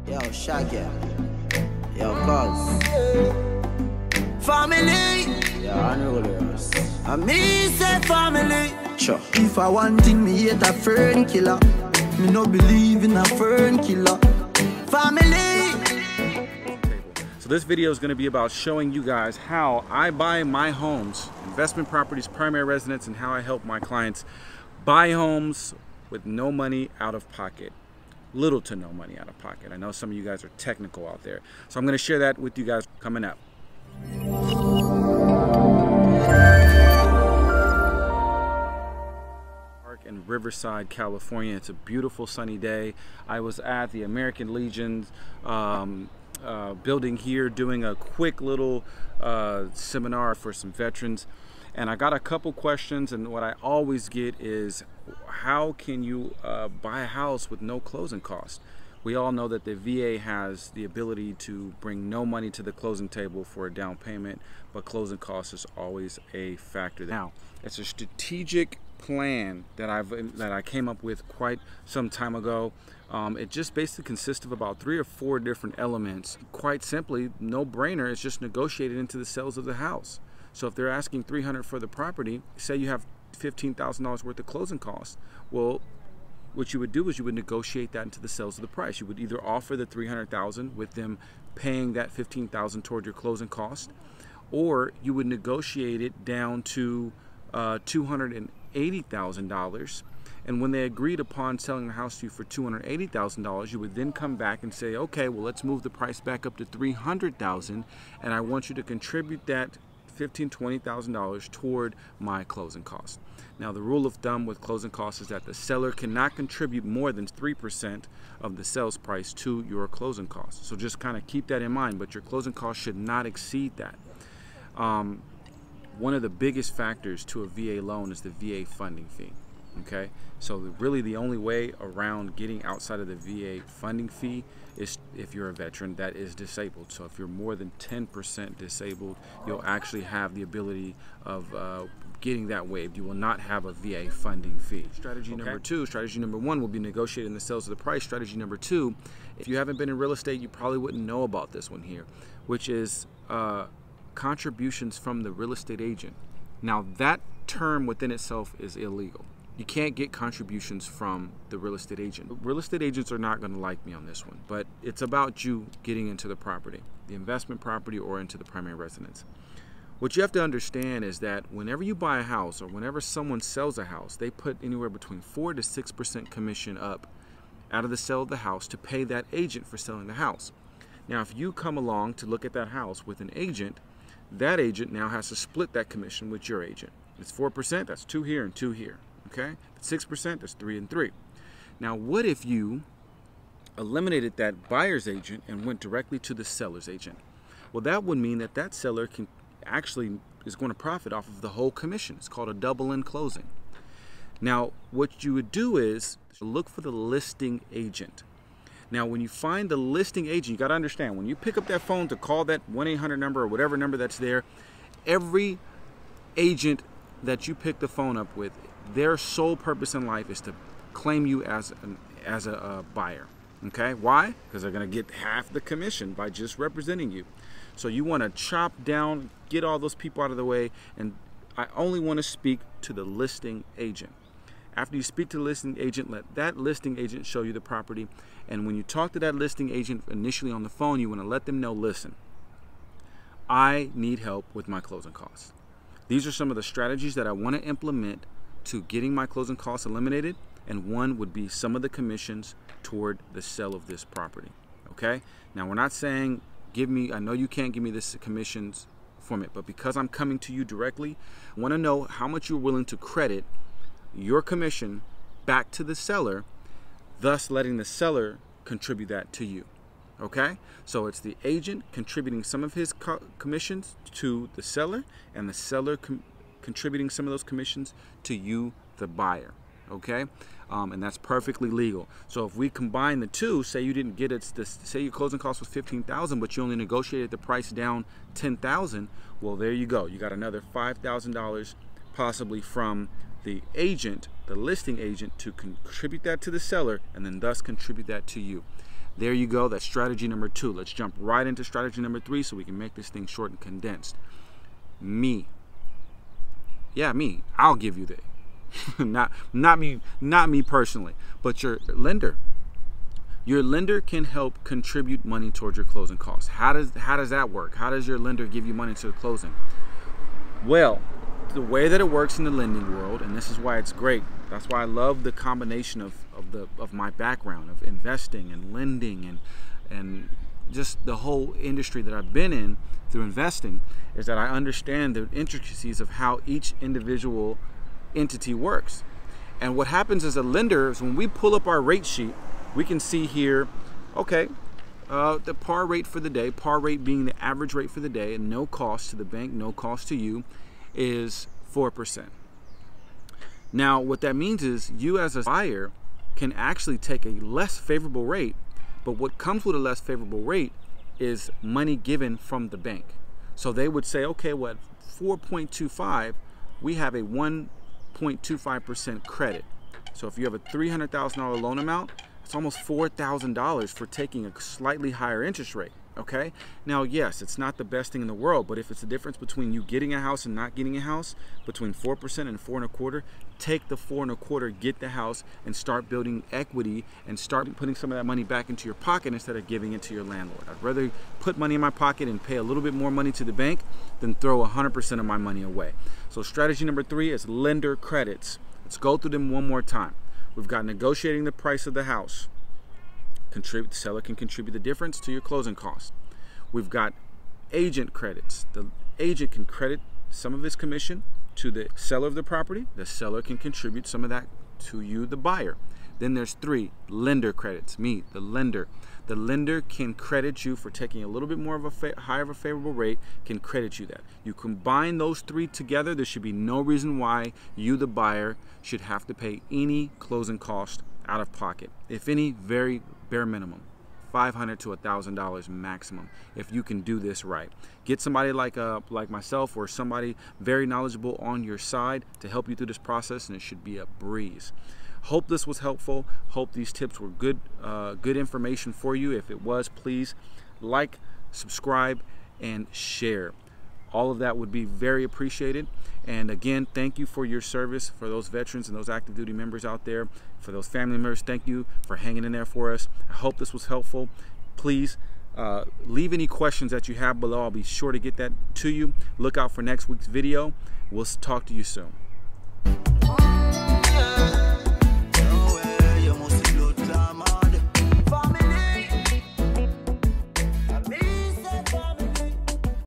Yo, Shaggy. Yo, cuz. Family. Yeah, unruly. I me say family. Sure. If I want thing, me hate a fern killer. Me no believe in a fern killer. Family. So this video is going to be about showing you guys how I buy my homes, investment properties, primary residence, and how I help my clients buy homes with no money out of pocket. Little to no money out of pocket. I know some of you guys are technical out there. So I'm going to share that with you guys coming up. In Riverside, California. It's a beautiful sunny day. I was at the American Legion building here doing a quick little seminar for some veterans, and I got a couple questions, and what I always get is, how can you buy a house with no closing costs? We all know that the VA has the ability to bring no money to the closing table for a down payment, but closing costs is always a factor. Now, it's a strategic plan that I came up with quite some time ago. It just basically consists of about 3 or 4 different elements. Quite simply, no brainer. It's just negotiated into the sales of the house. So if they're asking $300 for the property, say you have $15,000 worth of closing costs, well, what you would do is you would negotiate that into the sales of the price. You would either offer the $300,000 with them paying that $15,000 toward your closing cost, or you would negotiate it down to $280,000, and when they agreed upon selling the house to you for $280,000, you would then come back and say, okay, well, let's move the price back up to $300,000, and I want you to contribute that $15,000–$20,000 toward my closing costs. Now, the rule of thumb with closing costs is that the seller cannot contribute more than 3% of the sales price to your closing costs. So just kind of keep that in mind, but your closing costs should not exceed that. One of the biggest factors to a VA loan is the VA funding fee. Okay, so really the only way around getting outside of the VA funding fee is if you're a veteran that is disabled. So if you're more than 10% disabled, you'll actually have the ability of getting that waived. You will not have a VA funding fee. Strategy number 2, strategy number 1 will be negotiating the sales of the price. Strategy number 2, if you haven't been in real estate, you probably wouldn't know about this one here, which is contributions from the real estate agent. Now, that term within itself is illegal. You can't get contributions from the real estate agent. Real estate agents are not going to like me on this one, but it's about you getting into the property, the investment property, or into the primary residence. What you have to understand is that whenever you buy a house or whenever someone sells a house, they put anywhere between 4 to 6% commission up out of the sale of the house to pay that agent for selling the house. Now, if you come along to look at that house with an agent, that agent now has to split that commission with your agent. It's 4%, that's 2 here and 2 here. Okay, 6%, that's 3 and 3. Now, what if you eliminated that buyer's agent and went directly to the seller's agent? Well, that would mean that that seller is going to profit off of the whole commission. It's called a double-end closing. Now, what you would do is look for the listing agent. Now, when you find the listing agent, you got to understand, when you pick up that phone to call that 1-800 number or whatever number that's there, every agent that you pick the phone up with, their sole purpose in life is to claim you as a buyer. Okay, why? Because they're going to get half the commission by just representing you. So you want to chop down, get all those people out of the way, and I only want to speak to the listing agent. After you speak to the listing agent, let that listing agent show you the property. And when you talk to that listing agent initially on the phone, you want to let them know, listen, I need help with my closing costs. These are some of the strategies that I want to implement to getting my closing costs eliminated, and one would be some of the commissions toward the sale of this property. Okay, now we're not saying I know you can't give me this commissions from it, but because I'm coming to you directly, I want to know how much you're willing to credit your commission back to the seller, thus letting the seller contribute that to you. Okay, so it's the agent contributing some of his commissions to the seller, and the seller contributing some of those commissions to you, the buyer. Okay, and that's perfectly legal. So if we combine the two, say you didn't get it, say your closing cost was $15,000, but you only negotiated the price down $10,000. Well, there you go. You got another $5,000 possibly from the agent, the listing agent, to contribute that to the seller, and then thus contribute that to you. There you go. That's strategy number 2. Let's jump right into strategy number 3 so we can make this thing short and condensed. Me. Yeah, me. I'll give you the not me personally, but your lender. Your lender can help contribute money towards your closing costs. How does that work? How does your lender give you money to the closing? Well, the way that it works in the lending world, and this is why it's great. That's why I love the combination of my background of investing and lending and just the whole industry that I've been in through investing, is that I understand the intricacies of how each individual entity works. And what happens as a lender is when we pull up our rate sheet, we can see here, okay, the par rate for the day, par rate being the average rate for the day, and no cost to the bank, no cost to you, is 4%. Now, what that means is you as a buyer can actually take a less favorable rate, but what comes with a less favorable rate is money given from the bank. So they would say, okay, what, 4.25, we have a 1.25% credit. So if you have a $300,000 loan amount, it's almost $4,000 for taking a slightly higher interest rate. Okay, now yes, it's not the best thing in the world, but if it's the difference between you getting a house and not getting a house, between 4% and 4.25%, take the 4.25%, get the house, and start building equity and start putting some of that money back into your pocket instead of giving it to your landlord. I'd rather put money in my pocket and pay a little bit more money to the bank than throw 100% of my money away. So strategy number 3 is lender credits. Let's go through them one more time. We've got negotiating the price of the house. The seller can contribute the difference to your closing costs. We've got agent credits. The agent can credit some of his commission to the seller of the property. The seller can contribute some of that to you, the buyer. Then there's 3 lender credits. Me, the lender. The lender can credit you for taking a little bit more of a higher of a favorable rate, can credit you that. You combine those 3 together, there should be no reason why you, the buyer, should have to pay any closing cost out of pocket. If any, very bare minimum. $500 to $1,000 maximum if you can do this right. Get somebody like myself or somebody very knowledgeable on your side to help you through this process, and it should be a breeze. Hope this was helpful. Hope these tips were good information for you. If it was, please like, subscribe, and share. All of that would be very appreciated. And again, thank you for your service, for those veterans and those active duty members out there, for those family members. Thank you for hanging in there for us. I hope this was helpful. Please leave any questions that you have below. I'll be sure to get that to you. Look out for next week's video. We'll talk to you soon.